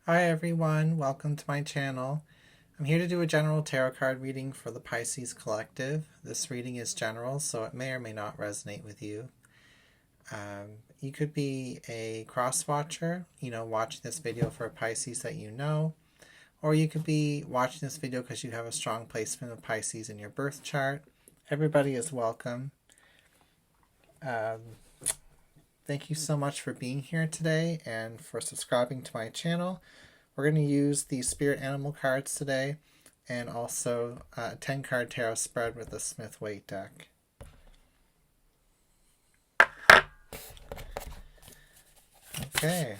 Hi everyone, welcome to my channel. I'm here to do a general tarot card reading for the Pisces Collective. This reading is general, so it may or may not resonate with you. You could be a cross-watcher, watching this video for a Pisces that you know, or you could be watching this video because you have a strong placement of Pisces in your birth chart. Everybody is welcome. Thank you so much for being here today and for subscribing to my channel. We're going to use the spirit animal cards today and also a 10-card tarot spread with the Smith-Waite deck. Okay.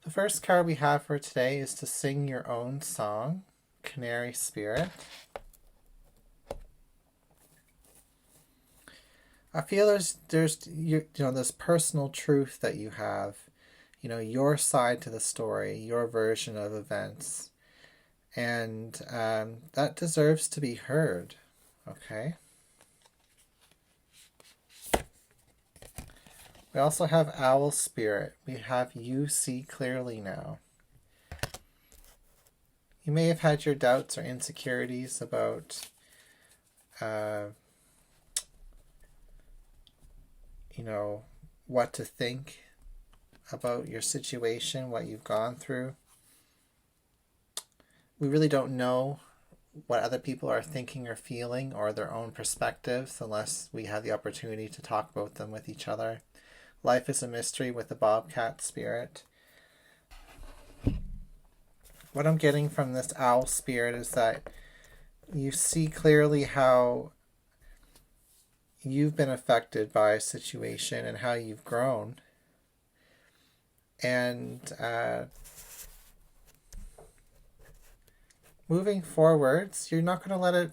The first card we have for today is to sing your own song, Canary Spirit. I feel there's this personal truth that you have, your side to the story, your version of events, and that deserves to be heard. Okay. We also have Owl Spirit. We have You See Clearly Now. You may have had your doubts or insecurities about what to think about your situation, what you've gone through. We really don't know what other people are thinking or feeling or their own perspectives unless we have the opportunity to talk about them with each other. Life is a mystery with the Bobcat Spirit. What I'm getting from this Owl Spirit is that you see clearly how you've been affected by a situation and how you've grown. And moving forwards, you're not going to let it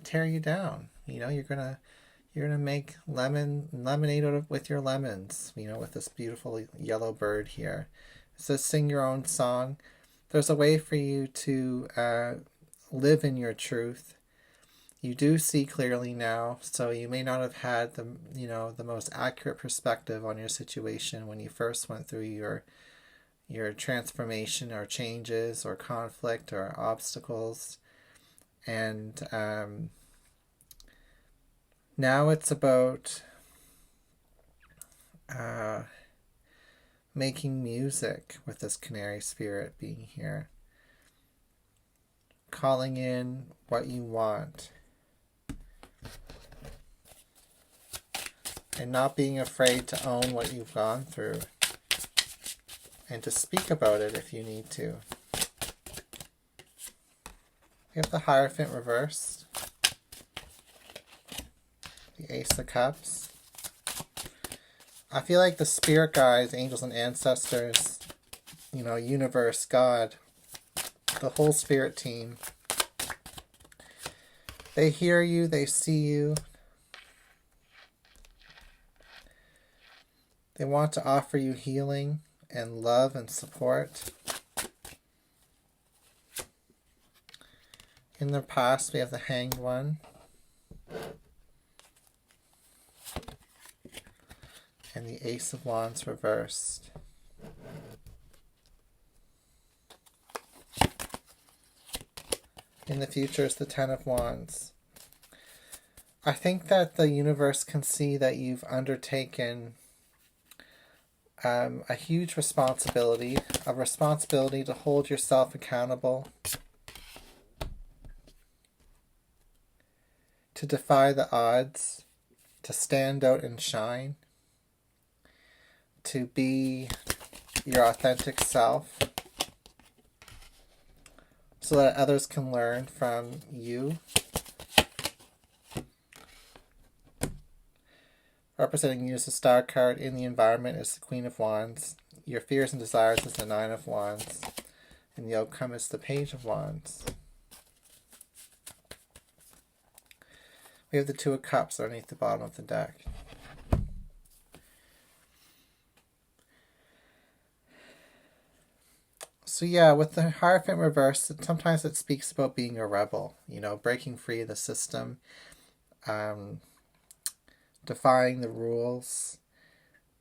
tear you down. You're gonna make lemonade with your lemons. With this beautiful yellow bird here. It says sing your own song. There's a way for you to live in your truth. You do see clearly now, so you may not have had the most accurate perspective on your situation when you first went through your transformation or changes or conflict or obstacles. And now it's about making music with this Canary Spirit being here. Calling in what you want. And not being afraid to own what you've gone through. And to speak about it if you need to. We have the Hierophant reversed. The Ace of Cups. I feel like the spirit guides, angels and ancestors, universe, God, the whole spirit team, they hear you, they see you. They want to offer you healing and love and support. In the past, we have the Hanged One. And the Ace of Wands reversed. In the future is the Ten of Wands. I think that the universe can see that you've undertaken a huge responsibility, to hold yourself accountable, to defy the odds, to stand out and shine, to be your authentic self, so that others can learn from you. Representing you as a star card in the environment is the Queen of Wands. Your fears and desires is the Nine of Wands. And the outcome is the Page of Wands. We have the Two of Cups underneath the bottom of the deck. So yeah, with the Hierophant reverse, sometimes it speaks about being a rebel, breaking free of the system, um, defying the rules,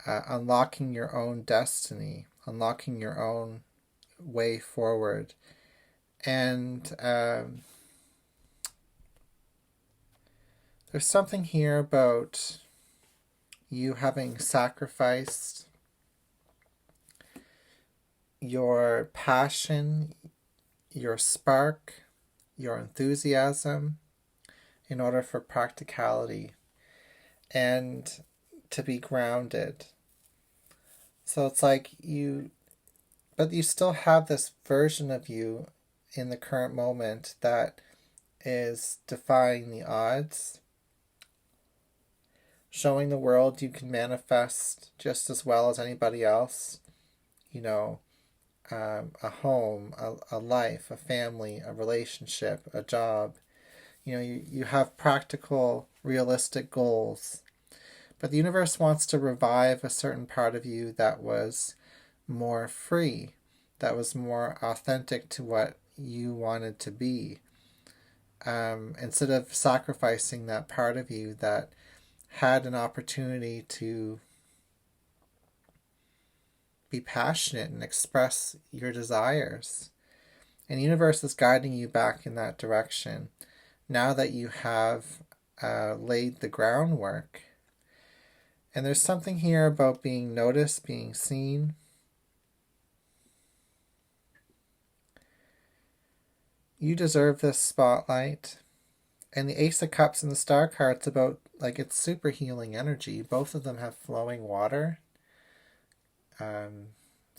unlocking your own destiny, unlocking your own way forward. And there's something here about you having sacrificed your passion, your spark, your enthusiasm in order for practicality and to be grounded. So it's like but you still have this version of you in the current moment that is defying the odds, showing the world you can manifest just as well as anybody else, a home, a life, a family, a relationship, a job. You have practical, realistic goals. But the universe wants to revive a certain part of you that was more free, that was more authentic to what you wanted to be. Instead of sacrificing that part of you that had an opportunity to be passionate and express your desires. And the universe is guiding you back in that direction. Now that you have laid the groundwork. And there's something here about being noticed, being seen. You deserve this spotlight. And the Ace of Cups and the Star card's about, it's super healing energy. Both of them have flowing water.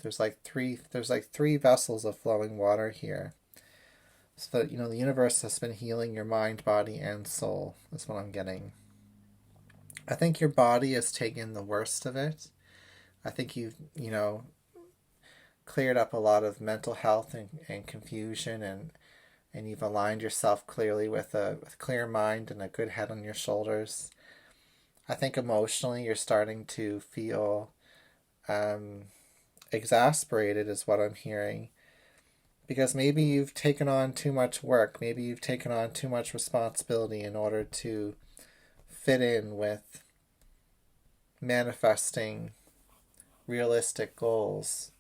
There's three vessels of flowing water here. So that, the universe has been healing your mind, body, and soul. That's what I'm getting. I think your body has taken the worst of it. I think you've, cleared up a lot of mental health and confusion, and you've aligned yourself clearly with a clear mind and a good head on your shoulders. I think emotionally you're starting to feel exasperated is what I'm hearing. Because maybe you've taken on too much work. Maybe you've taken on too much responsibility in order to fit in with manifesting realistic goals.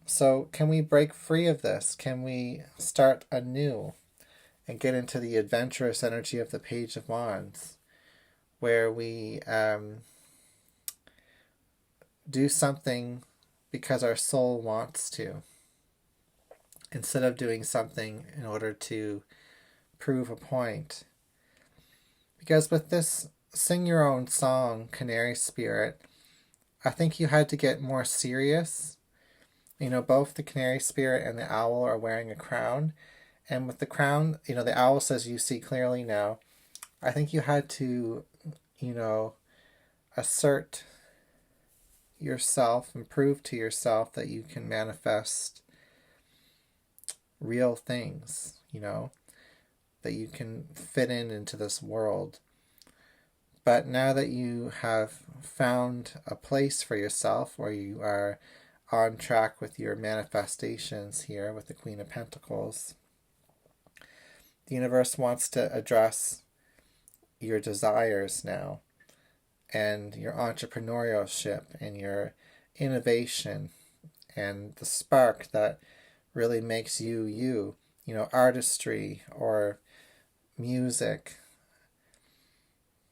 So can we break free of this? Can we start anew and get into the adventurous energy of the Page of Wands, where we do something because our soul wants to, instead of doing something in order to prove a point? Because with this Sing Your Own Song, Canary Spirit, I think you had to get more serious. Both the Canary Spirit and the Owl are wearing a crown. And with the crown, the Owl says, "You see clearly now." I think you had to, assert yourself and prove to yourself that you can manifest real things, that you can fit into this world. But now that you have found a place for yourself where you are on track with your manifestations here with the Queen of Pentacles, the universe wants to address your desires now, and your entrepreneurship and your innovation and the spark that really makes you, artistry or music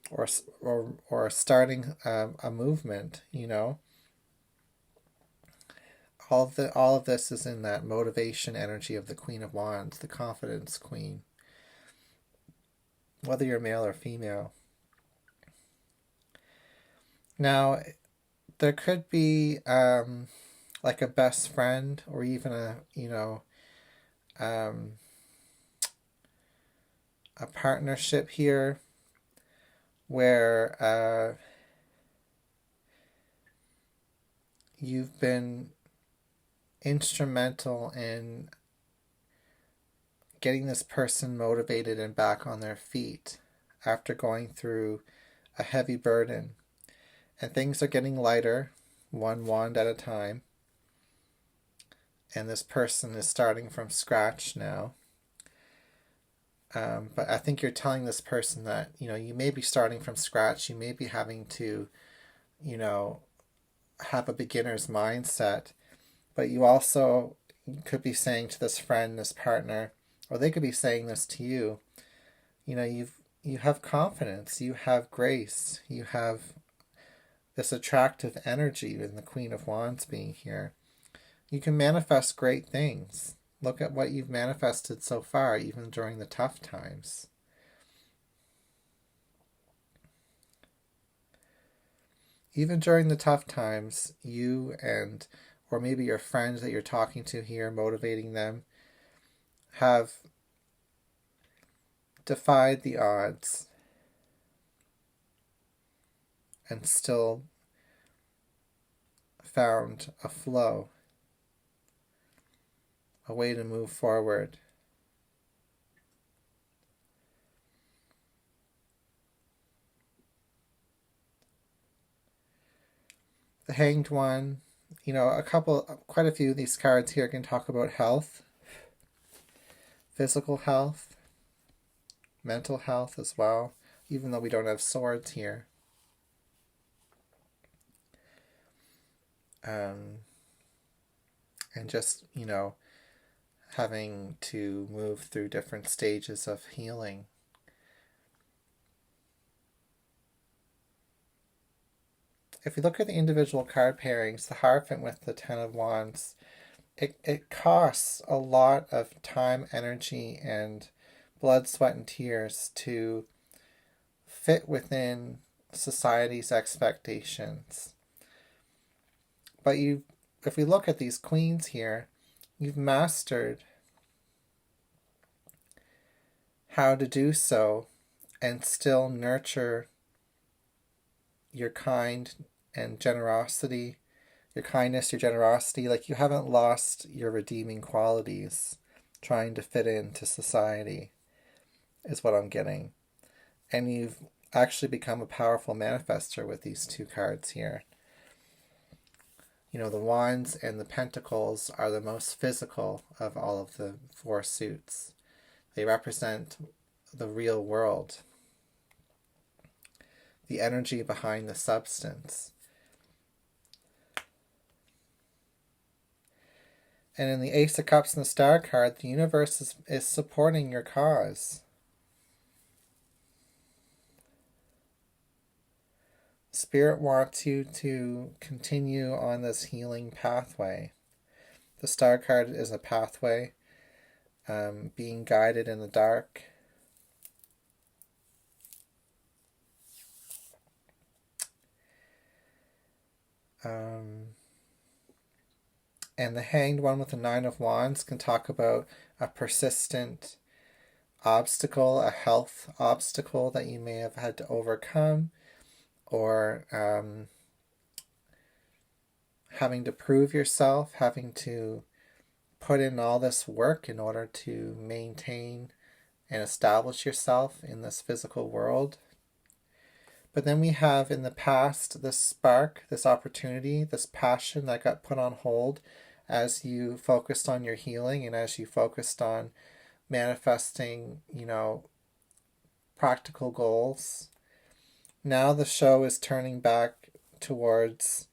or starting a movement, all of this is in that motivation energy of the Queen of Wands, the confidence queen, whether you're male or female. Now, there could be like a best friend, or even a partnership here where you've been instrumental in getting this person motivated and back on their feet after going through a heavy burden. And things are getting lighter, one wand at a time. and this person is starting from scratch now. But I think you're telling this person that, you may be starting from scratch. You may be having to, have a beginner's mindset. But you also could be saying to this friend, this partner, or they could be saying this to you, you have confidence, you have grace, you have this attractive energy in the Queen of Wands being here. You can manifest great things. Look at what you've manifested so far, even during the tough times. Even during the tough times, you or maybe your friends that you're talking to here, motivating them, have defied the odds and still found a flow, a way to move forward. The Hanged One, quite a few of these cards here can talk about health, physical health, mental health as well, even though we don't have swords here. And just, having to move through different stages of healing. If you look at the individual card pairings, the Hierophant with the Ten of Wands, it costs a lot of time, energy, and blood, sweat, and tears to fit within society's expectations. But if we look at these queens here, you've mastered how to do so and still nurture your kind and generosity, your kindness, your generosity. Like, you haven't lost your redeeming qualities trying to fit into society, is what I'm getting. And you've actually become a powerful manifester with these two cards here. The Wands and the Pentacles are the most physical of all of the four suits. They represent the real world, the energy behind the substance. And in the Ace of Cups and the Star card, the universe is supporting your cause. Spirit wants you to continue on this healing pathway. The Star card is a pathway, being guided in the dark. And the Hanged One with the Nine of Wands can talk about a persistent obstacle, a health obstacle that you may have had to overcome, or having to prove yourself, having to put in all this work in order to maintain and establish yourself in this physical world. But then we have in the past this spark, this opportunity, this passion that got put on hold as you focused on your healing and as you focused on manifesting, practical goals. Now the show is turning back towards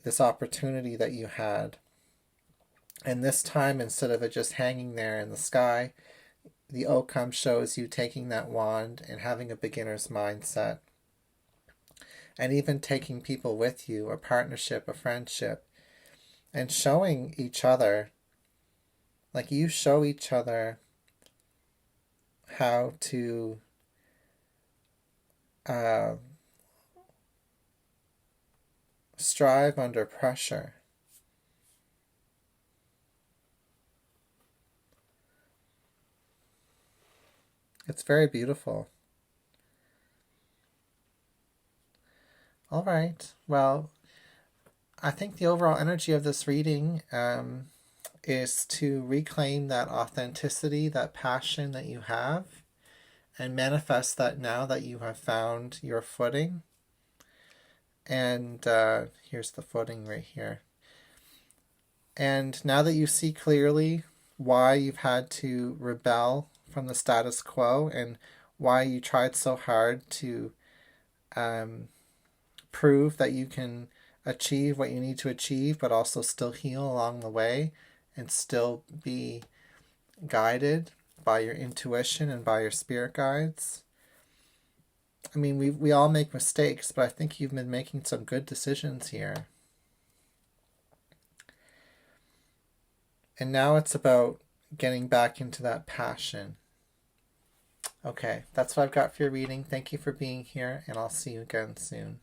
this opportunity that you had. And this time, instead of it just hanging there in the sky, the outcome shows you taking that wand and having a beginner's mindset. And even taking people with you, a partnership, a friendship, and showing each other, like you show each other how to strive under pressure. It's very beautiful. All right. Well, I think the overall energy of this reading is to reclaim that authenticity, that passion that you have, and manifest that now that you have found your footing. And here's the footing right here. And now that you see clearly why you've had to rebel from the status quo and why you tried so hard to um, prove that you can achieve what you need to achieve, but also still heal along the way and still be guided by your intuition and by your spirit guides. I mean, we all make mistakes, but I think you've been making some good decisions here. And now it's about getting back into that passion. Okay, that's what I've got for your reading. Thank you for being here, and I'll see you again soon.